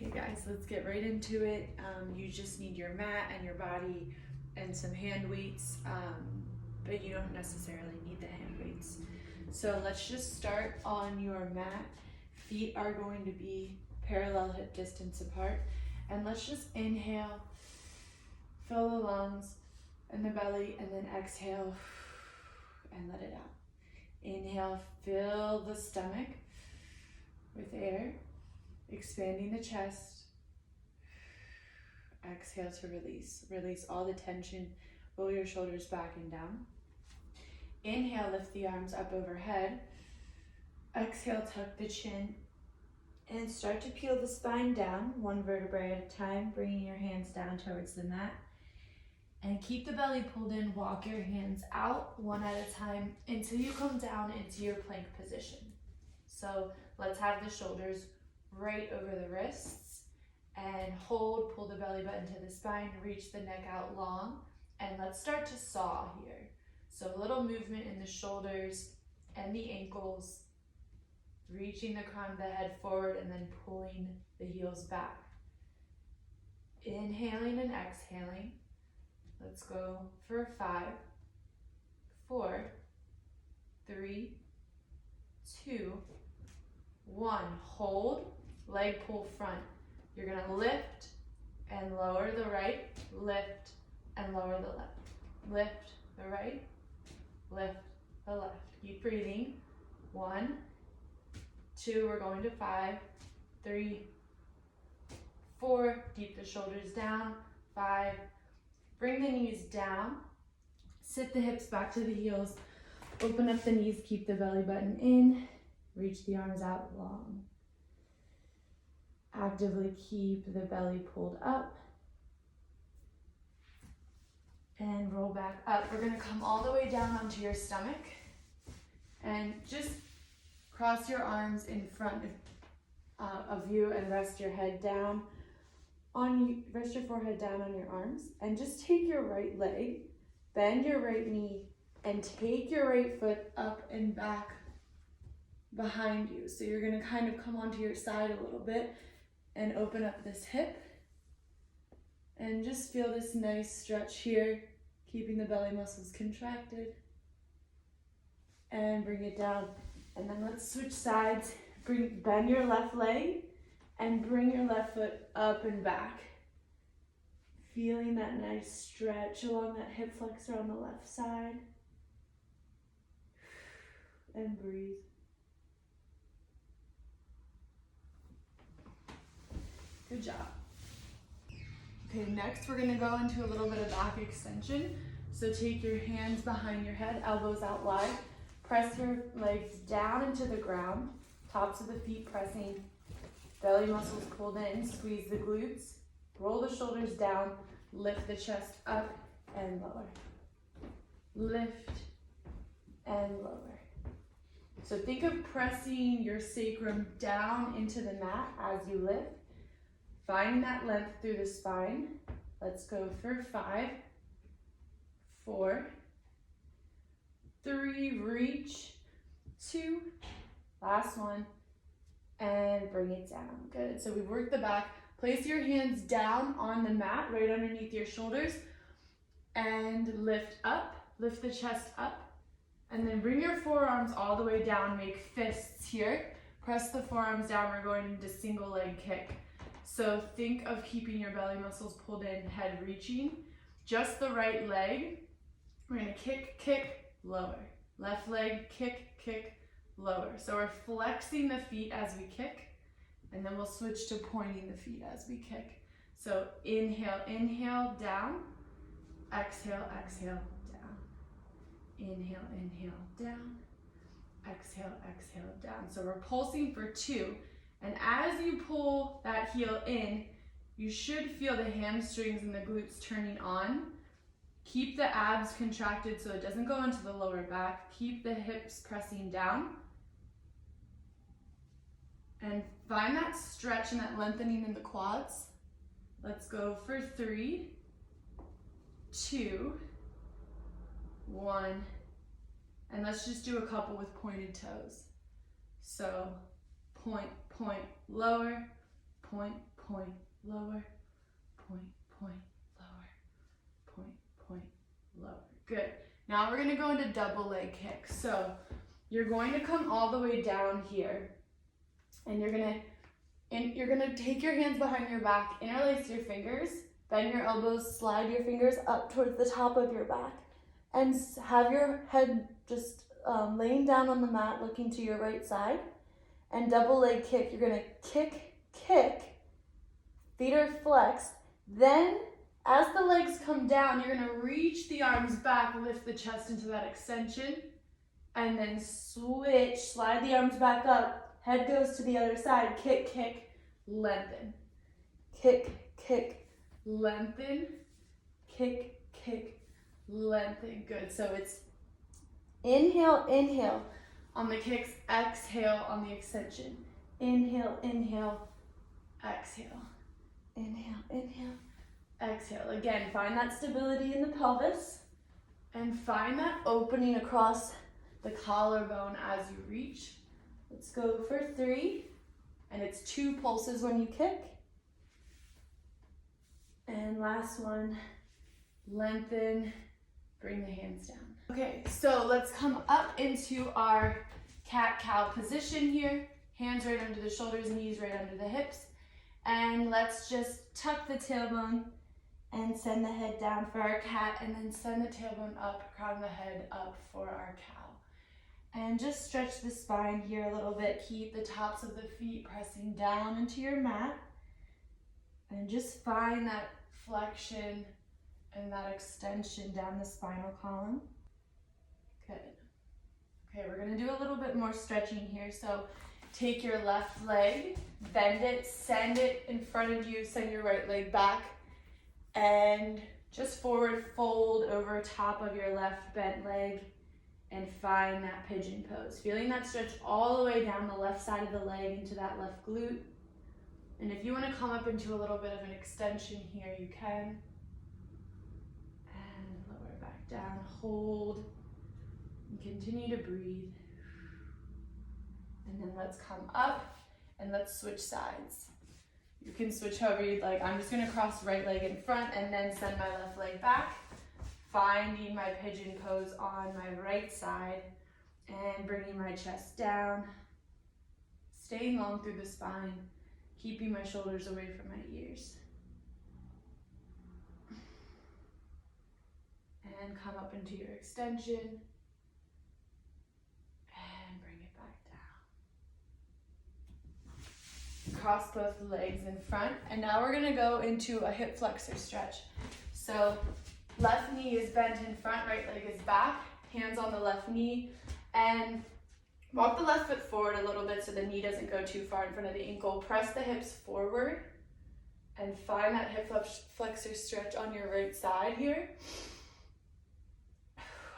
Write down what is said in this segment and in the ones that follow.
Okay guys, let's get right into it. You just need your mat and your body and some hand weights, but you don't necessarily need the hand weights. So let's just start on your mat. Feet are going to be parallel hip distance apart. And let's just inhale, fill the lungs and the belly, and then exhale and let it out. Inhale, fill the stomach with air, expanding the chest. Exhale to release. Release all the tension, roll your shoulders back and down. Inhale, lift the arms up overhead. Exhale, tuck the chin and start to peel the spine down, one vertebrae at a time, bringing your hands down towards the mat. And keep the belly pulled in, walk your hands out one at a time until you come down into your plank position. So let's have the shoulders right over the wrists and hold, pull the belly button to the spine, reach the neck out long, and let's start to saw here. So a little movement in the shoulders and the ankles, reaching the crown of the head forward and then pulling the heels back. Inhaling and exhaling. Let's go for 5, 4, 3, 2, 1. Hold, leg pull front. You're gonna lift and lower the right, lift and lower the left. Lift the right, lift the left. Keep breathing. 1, 2, we're going to 5, 3, 4, keep the shoulders down, 5, bring the knees down, sit the hips back to the heels, open up the knees, keep the belly button in, reach the arms out long. Actively keep the belly pulled up and roll back up. We're gonna come all the way down onto your stomach and just cross your arms in front of you and rest your head down. Rest your forehead down on your arms and just take your right leg, bend your right knee, and take your right foot up and back behind you. So you're gonna kind of come onto your side a little bit and open up this hip and just feel this nice stretch here, keeping the belly muscles contracted, and bring it down. And then let's switch sides. Bend your left leg and bring your left foot up and back. Feeling that nice stretch along that hip flexor on the left side. And breathe. Good job. Okay, next we're gonna go into a little bit of back extension. So take your hands behind your head, elbows out wide. Press your legs down into the ground, tops of the feet pressing, belly muscles pulled in, squeeze the glutes, roll the shoulders down, lift the chest up and lower. Lift and lower. So think of pressing your sacrum down into the mat as you lift. Find that length through the spine. Let's go for 5, 4, 3, reach, 2, last one, and bring it down. Good. So we've worked the back. Place your hands down on the mat, right underneath your shoulders, and lift up, lift the chest up, and then bring your forearms all the way down, make fists here. Press the forearms down, we're going into single leg kick. So think of keeping your belly muscles pulled in, head reaching. Just the right leg. We're gonna kick, kick, lower. Left leg, kick, kick, lower. So we're flexing the feet as we kick, and then we'll switch to pointing the feet as we kick. So inhale, inhale, down. Exhale, exhale, down. Inhale, inhale, down. Exhale, exhale, down. So we're pulsing for 2. And as you pull that heel in, you should feel the hamstrings and the glutes turning on. Keep the abs contracted so it doesn't go into the lower back. Keep the hips pressing down. And find that stretch and that lengthening in the quads. Let's go for 3, 2, 1. And let's just do a couple with pointed toes. So point, point, lower, point, point, lower, point, point, lower, point, point, lower. Good. Now we're gonna go into double leg kicks. So you're going to come all the way down here, and you're gonna take your hands behind your back, interlace your fingers, bend your elbows, slide your fingers up towards the top of your back, and have your head just laying down on the mat, looking to your right side. And double leg kick, you're gonna kick, kick, feet are flexed. Then, as the legs come down, you're gonna reach the arms back, lift the chest into that extension, and then switch, slide the arms back up, head goes to the other side, kick, kick, lengthen. Kick, kick, lengthen, kick, kick, lengthen. Good, so it's inhale, inhale on the kicks, exhale on the extension. Inhale, inhale, exhale. Inhale, inhale, exhale. Again, find that stability in the pelvis and find that opening across the collarbone as you reach. Let's go for 3, and it's 2 pulses when you kick. And last one, lengthen, bring the hands down. Okay, so let's come up into our cat-cow position here. Hands right under the shoulders, knees right under the hips. And let's just tuck the tailbone and send the head down for our cat, and then send the tailbone up, crown the head up for our cow. And just stretch the spine here a little bit. Keep the tops of the feet pressing down into your mat. And just find that flexion and that extension down the spinal column. Good. Okay, we're gonna do a little bit more stretching here. So take your left leg, bend it, send it in front of you, send your right leg back, and just forward fold over top of your left bent leg and find that pigeon pose. Feeling that stretch all the way down the left side of the leg into that left glute. And if you want to come up into a little bit of an extension here, you can. And lower back down, hold, and continue to breathe. And then let's come up and let's switch sides. You can switch however you'd like. I'm just gonna cross right leg in front and then send my left leg back, finding my pigeon pose on my right side and bringing my chest down, staying long through the spine, keeping my shoulders away from my ears. And come up into your extension. Cross both legs in front, and now we're gonna go into a hip flexor stretch. So left knee is bent in front, right leg is back, hands on the left knee, and walk the left foot forward a little bit so the knee doesn't go too far in front of the ankle. Press the hips forward and find that hip flexor stretch on your right side here.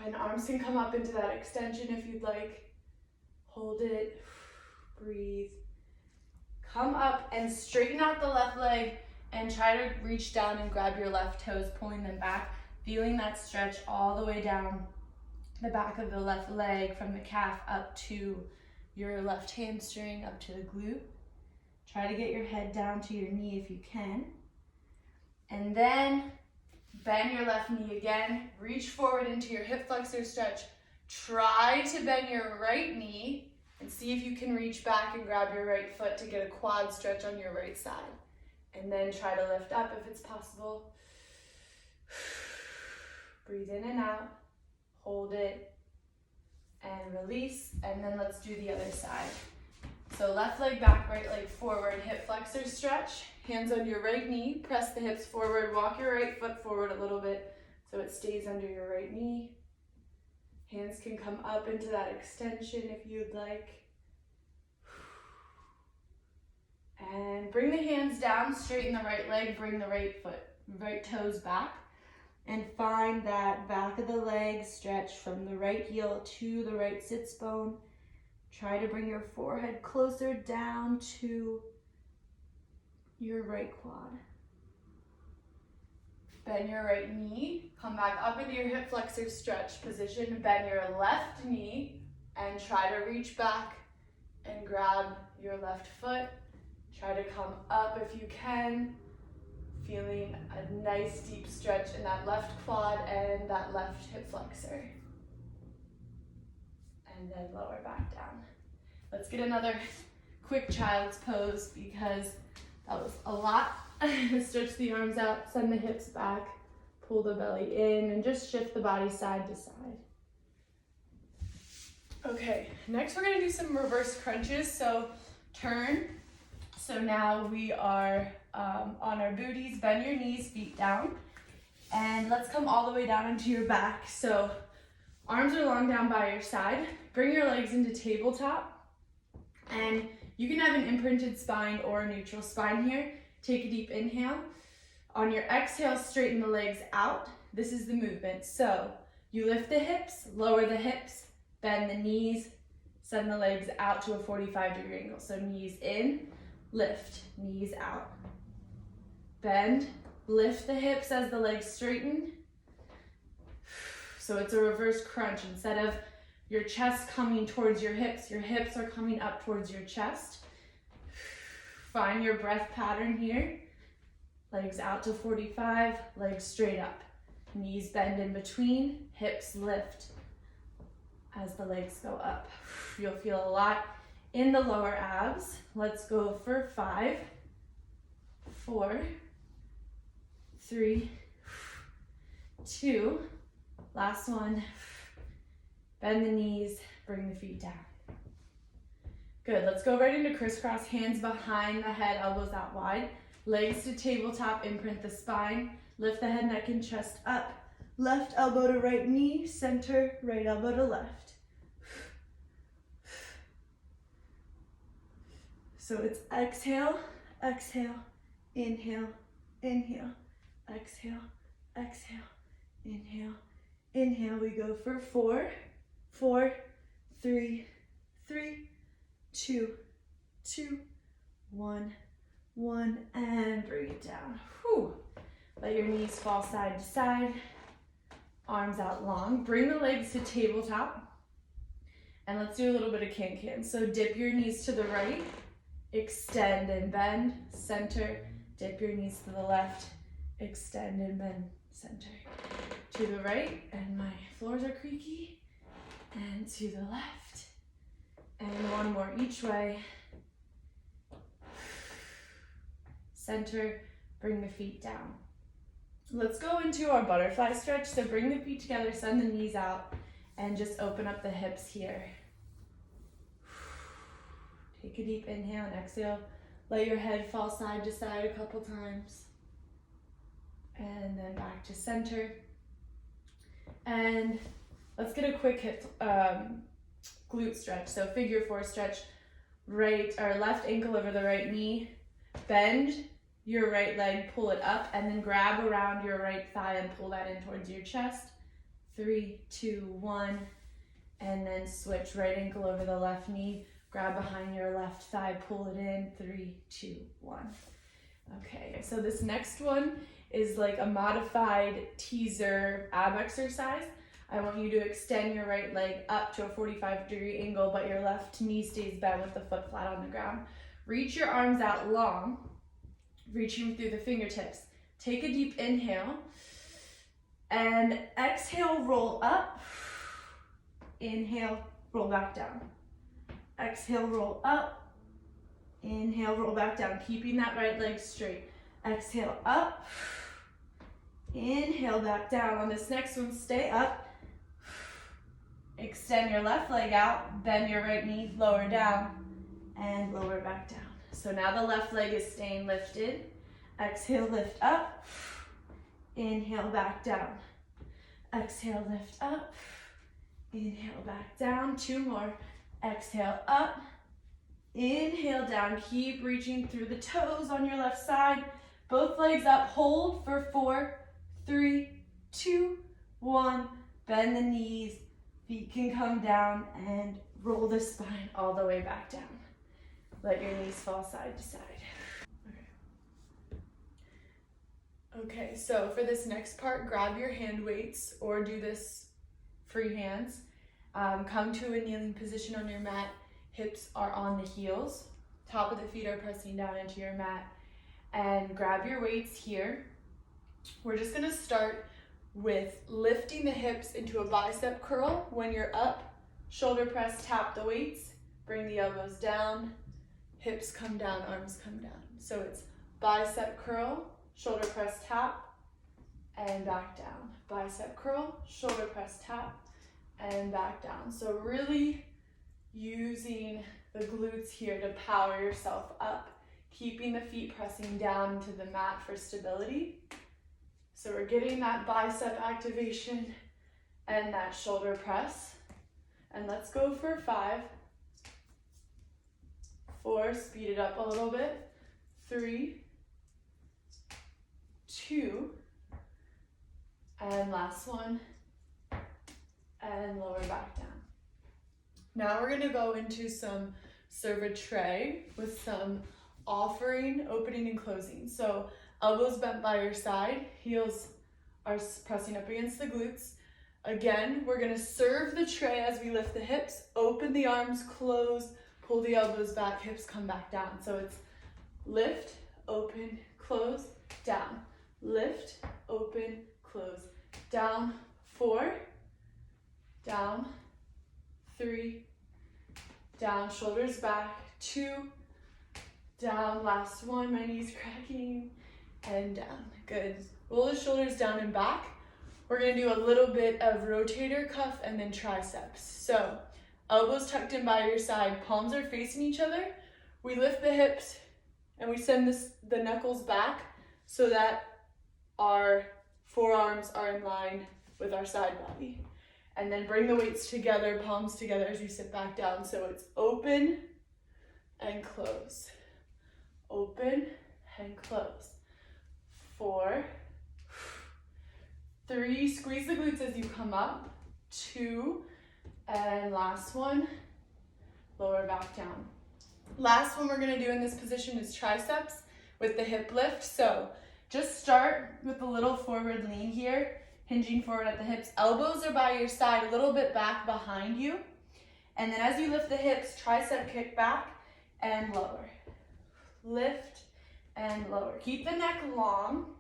And arms can come up into that extension if you'd like. Hold it, breathe. Come up and straighten out the left leg and try to reach down and grab your left toes, pulling them back, feeling that stretch all the way down the back of the left leg from the calf up to your left hamstring, up to the glute. Try to get your head down to your knee if you can. And then bend your left knee again, reach forward into your hip flexor stretch. Try to bend your right knee and see if you can reach back and grab your right foot to get a quad stretch on your right side. And then try to lift up if it's possible. Breathe in and out, hold it, and release. And then let's do the other side. So left leg back, right leg forward, hip flexor stretch. Hands on your right knee, press the hips forward, walk your right foot forward a little bit so it stays under your right knee. Hands can come up into that extension if you'd like. And bring the hands down, straighten the right leg, bring the right toes back. And find that back of the leg stretch from the right heel to the right sits bone. Try to bring your forehead closer down to your right quad. Bend your right knee, come back up into your hip flexor stretch position, bend your left knee, and try to reach back and grab your left foot Try to come up if you can, feeling a nice deep stretch in that left quad and that left hip flexor. And then lower back down. Let's get another quick child's pose because that was a lot. Stretch the arms out, send the hips back, pull the belly in, and just shift the body side to side. Okay, next we're gonna do some reverse crunches. So turn. So now we are on our booties, bend your knees, feet down. And let's come all the way down into your back. So arms are long down by your side. Bring your legs into tabletop. And you can have an imprinted spine or a neutral spine here. Take a deep inhale. On your exhale, straighten the legs out. This is the movement. So you lift the hips, lower the hips, bend the knees, send the legs out to a 45-degree angle. So knees in, lift, knees out. Bend, lift the hips as the legs straighten. So it's a reverse crunch. Instead of your chest coming towards your hips are coming up towards your chest. Find your breath pattern here. Legs out to 45, legs straight up. Knees bend in between, hips lift as the legs go up. You'll feel a lot in the lower abs. Let's go for 5, 4, 3, 2, last one. Bend the knees, bring the feet down. Good, let's go right into crisscross, hands behind the head, elbows out wide. Legs to tabletop, imprint the spine. Lift the head, neck, and chest up. Left elbow to right knee, center, right elbow to left. So it's exhale, exhale, inhale, inhale, exhale, exhale, inhale, inhale. We go for 4, 4, 3, 3, 2, 2, 1, 1, and bring it down. Whew. Let your knees fall side to side, arms out long. Bring the legs to tabletop, and let's do a little bit of can-can. So dip your knees to the right, extend and bend, center. Dip your knees to the left, extend and bend, center. To the right, and my floors are creaky, and to the left. And one more each way. Center, bring the feet down. Let's go into our butterfly stretch. So bring the feet together, send the knees out, and just open up the hips here. Take a deep inhale and exhale. Let your head fall side to side a couple times. And then back to center. And let's get a quick hip glute stretch. So figure 4 stretch, right or left ankle over the right knee. Bend your right leg, pull it up, and then grab around your right thigh and pull that in towards your chest. 3, 2, 1, and then switch right ankle over the left knee. Grab behind your left thigh, pull it in. 3, 2, 1. Okay, so this next one is like a modified teaser ab exercise. I want you to extend your right leg up to a 45-degree angle, but your left knee stays bent with the foot flat on the ground. Reach your arms out long, reaching through the fingertips. Take a deep inhale, and exhale, roll up. Inhale, roll back down. Exhale, roll up. Inhale, roll back down, keeping that right leg straight. Exhale, up. Inhale, back down. On this next one, stay up. Extend your left leg out, bend your right knee, lower down, and lower back down. So now the left leg is staying lifted. Exhale, lift up. Inhale, back down. Exhale, lift up. Inhale, back down. 2 more. Exhale, up. Inhale, down. Keep reaching through the toes on your left side. Both legs up. Hold for 4, 3, 2, 1. Bend the knees. Feet can come down and roll the spine all the way back down. Let your knees fall side to side. Okay, so for this next part, grab your hand weights or do this free hands. Come to a kneeling position on your mat. Hips are on the heels. top of the feet are pressing down into your mat. And grab your weights here. We're just gonna start with lifting the hips into a bicep curl. When you're up, shoulder press, tap the weights, bring the elbows down, hips come down, arms come down. So it's bicep curl, shoulder press, tap, and back down. Bicep curl, shoulder press, tap, and back down. So really using the glutes here to power yourself up, keeping the feet pressing down into the mat for stability. So we're getting that bicep activation and that shoulder press. And let's go for 5, 4, speed it up a little bit, 3, 2, and last one, and lower back down. Now we're gonna go into some serve a tray with some offering, opening, and closing. So elbows bent by your side, heels are pressing up against the glutes. Again, we're gonna serve the tray as we lift the hips, open the arms, close, pull the elbows back, hips come back down. So it's lift, open, close, down. Lift, open, close, down. 4, down, 3, down, shoulders back, 2, down, last one, my knees cracking, and down. Good. Roll the shoulders down and back. We're gonna do a little bit of rotator cuff and then triceps. So elbows tucked in by your side, palms are facing each other. We lift the hips and we send the knuckles back so that our forearms are in line with our side body. And then bring the weights together, palms together as you sit back down. So it's open and close. Open and close. 4, 3, squeeze the glutes as you come up. 2, and last one, lower back down. Last one we're gonna do in this position is triceps with the hip lift. So just start with a little forward lean here, hinging forward at the hips. Elbows are by your side, a little bit back behind you. And then as you lift the hips, tricep kick back and lower. Lift and lower. Keep the neck long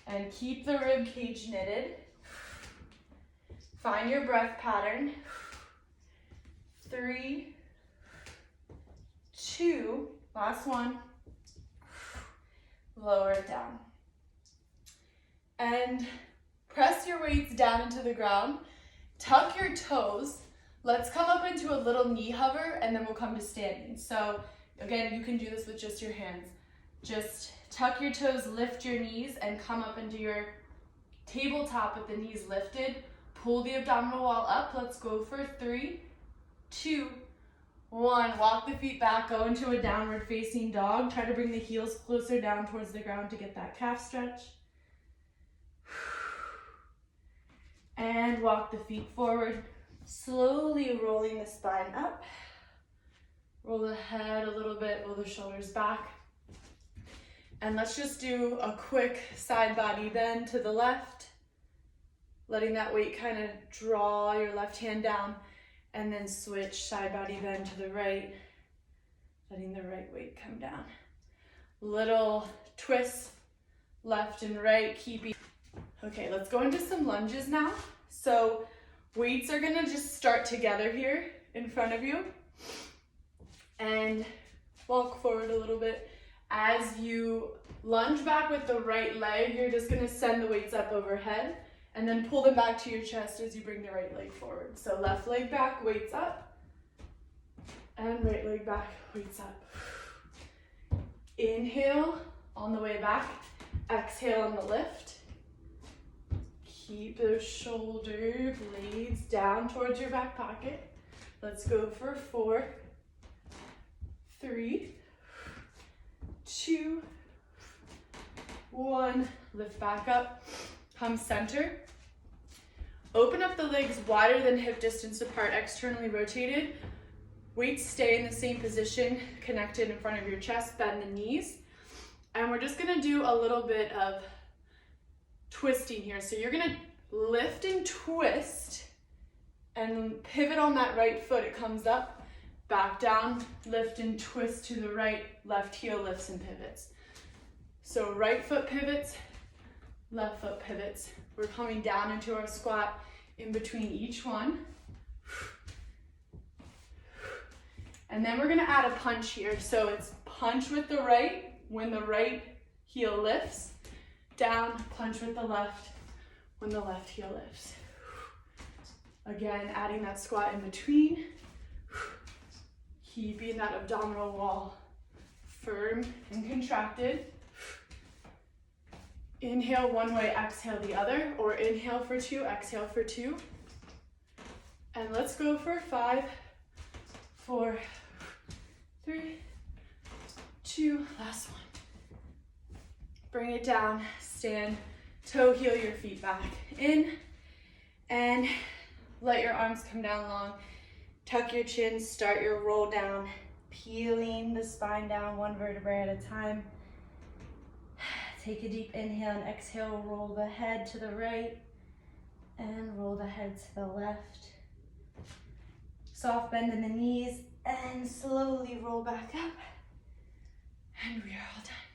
and keep the rib cage knitted. Find your breath pattern. 3, 2, last one. Lower it down. And press your weights down into the ground. Tuck your toes. Let's come up into a little knee hover and then we'll come to standing. So again, you can do this with just your hands. Just tuck your toes, lift your knees, and come up into your tabletop with the knees lifted. Pull the abdominal wall up. Let's go for 3, 2, 1. Walk the feet back, go into a downward facing dog. Try to bring the heels closer down towards the ground to get that calf stretch. And walk the feet forward, slowly rolling the spine up. Roll the head a little bit, roll the shoulders back. And let's just do a quick side body bend to the left, letting that weight kind of draw your left hand down, and then switch side body bend to the right, letting the right weight come down. Little twist left and right, keeping. Okay, let's go into some lunges now. So weights are gonna just start together here in front of you and walk forward a little bit. As you lunge back with the right leg, you're just gonna send the weights up overhead and then pull them back to your chest as you bring the right leg forward. So left leg back, weights up, and right leg back, weights up. Inhale on the way back, exhale on the lift. Keep those shoulder blades down towards your back pocket. Let's go for 4, 3, 2, 1. Lift back up, come center. Open up the legs wider than hip distance apart, externally rotated. Weights stay in the same position, connected in front of your chest, bend the knees. And we're just gonna do a little bit of twisting here. So you're gonna lift and twist and pivot on that right foot. It comes up, back down, lift and twist to the right, left heel lifts and pivots. So right foot pivots, left foot pivots. We're coming down into our squat in between each one. And then we're gonna add a punch here. So it's punch with the right when the right heel lifts, down, punch with the left when the left heel lifts. Again, adding that squat in between, keeping that abdominal wall firm and contracted. Inhale one way, exhale the other, or inhale for 2, exhale for 2. And let's go for 5, 4, 3, 2, last one. Bring it down, stand, toe heel your feet back in, and let your arms come down long. Tuck your chin, start your roll down, peeling the spine down one vertebrae at a time. Take a deep inhale and exhale, roll the head to the right and roll the head to the left. Soft bend in the knees and slowly roll back up. And we are all done.